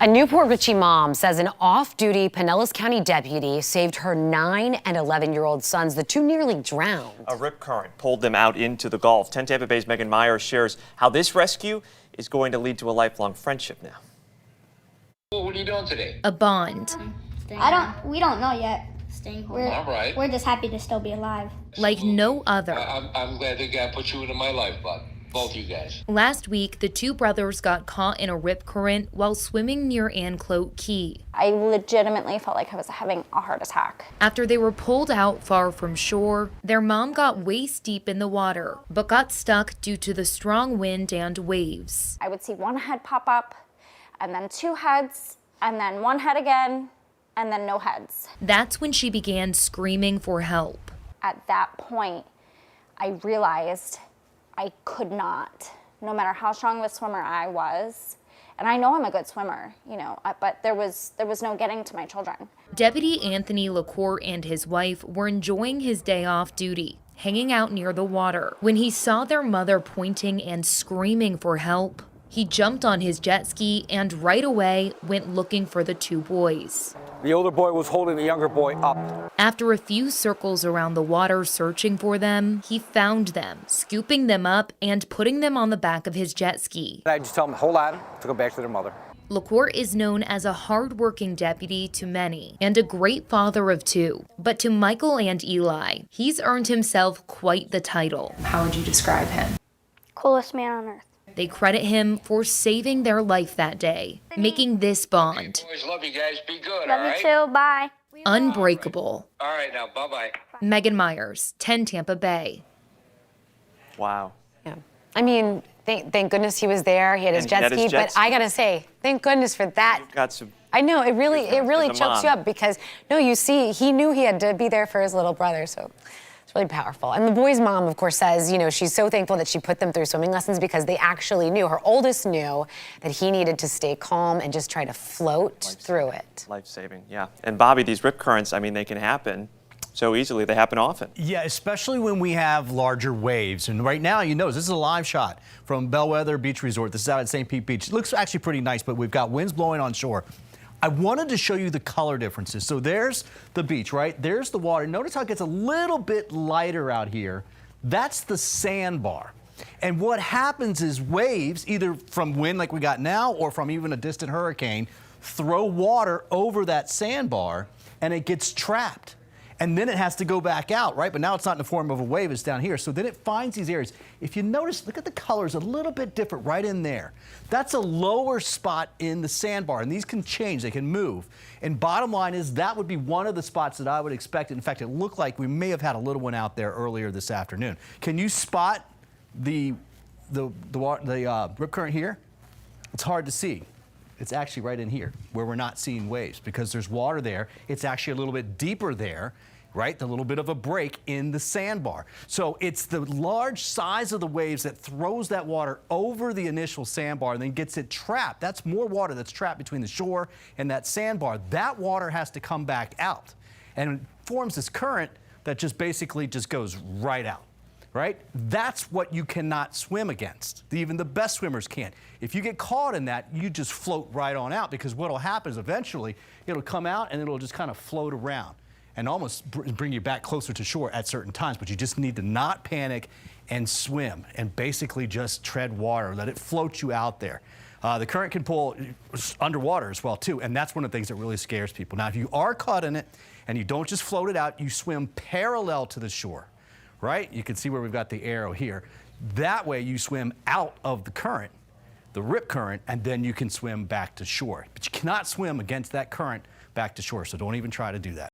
A Newport Richey mom says an off-duty Pinellas County deputy saved her 9 and 11-year-old sons. The two nearly drowned. A rip current pulled them out into the Gulf. 10 Tampa Bay's Megan Myers shares how this rescue is going to lead to a lifelong friendship now. Well, what are you doing today? A bond. We don't know yet. Staying home. All right. We're just happy to still be alive. Like no other. I'm glad that God put you into my life, bud. Both you guys. Last week, the two brothers got caught in a rip current while swimming near Anclote Key. I legitimately felt like I was having a heart attack. After they were pulled out far from shore, their mom got waist deep in the water, but got stuck due to the strong wind and waves. I would see one head pop up, and then two heads, and then one head again, and then no heads. That's when she began screaming for help. At that point, I realized I could not, no matter how strong of a swimmer I was, and I know I'm a good swimmer, but there was no getting to my children. Deputy Anthony LaCour and his wife were enjoying his day off duty, hanging out near the water. When he saw their mother pointing and screaming for help, he jumped on his jet ski and right away went looking for the two boys. The older boy was holding the younger boy up. After a few circles around the water searching for them, he found them, scooping them up and putting them on the back of his jet ski. I just tell them, hold on, to go back to their mother. LaCour is known as a hard-working deputy to many and a great father of two. But to Michael and Eli, he's earned himself quite the title. How would you describe him? Coolest man on earth. They credit him for saving their life that day, making this bond Boys, love you guys. Be good, Love all right? you too, bye. unbreakable. All right, now, bye-bye. Megan Myers, 10 Tampa Bay. Wow. Yeah. I mean, thank goodness he was there. He had his jet ski, but I gotta say, thank goodness for that. You've got some. I know, it really chokes you mom. up because, no, you see, he knew he had to be there for his little brother, so it's really powerful. And the boy's mom, of course, says, she's so thankful that she put them through swimming lessons because they actually knew, her oldest knew, that he needed to stay calm and just try to float through it. Life-saving, yeah. And Bobby, these rip currents, I mean, they can happen so easily. They happen often. Yeah, especially when we have larger waves. And right now, this is a live shot from Bellwether Beach Resort. This is out at St. Pete Beach. It looks actually pretty nice, but we've got winds blowing on shore. I wanted to show you the color differences. So there's the beach, right? There's the water. Notice how it gets a little bit lighter out here. That's the sandbar. And what happens is waves, either from wind like we got now or from even a distant hurricane, throw water over that sandbar and it gets trapped. And then it has to go back out, right? But now it's not in the form of a wave, it's down here. So then it finds these areas. If you notice, look at the colors, a little bit different right in there. That's a lower spot in the sandbar, and these can change, they can move. And bottom line is that would be one of the spots that I would expect. In fact, it looked like we may have had a little one out there earlier this afternoon. Can you spot the rip current here? It's hard to see. It's actually right in here where we're not seeing waves because there's water there. It's actually a little bit deeper there, right? A little bit of a break in the sandbar. So it's the large size of the waves that throws that water over the initial sandbar and then gets it trapped. That's more water that's trapped between the shore and that sandbar. That water has to come back out and it forms this current that just basically just goes right out. Right? That's what you cannot swim against. Even the best swimmers can't. If you get caught in that, you just float right on out because what will happen is eventually it'll come out and it'll just kind of float around and almost bring you back closer to shore at certain times. But you just need to not panic and swim and basically just tread water. Let it float you out there. The current can pull underwater as well, too, and that's one of the things that really scares people. Now, if you are caught in it and you don't just float it out, you swim parallel to the shore. Right? You can see where we've got the arrow here. That way you swim out of the current, the rip current, and then you can swim back to shore. But you cannot swim against that current back to shore, so don't even try to do that.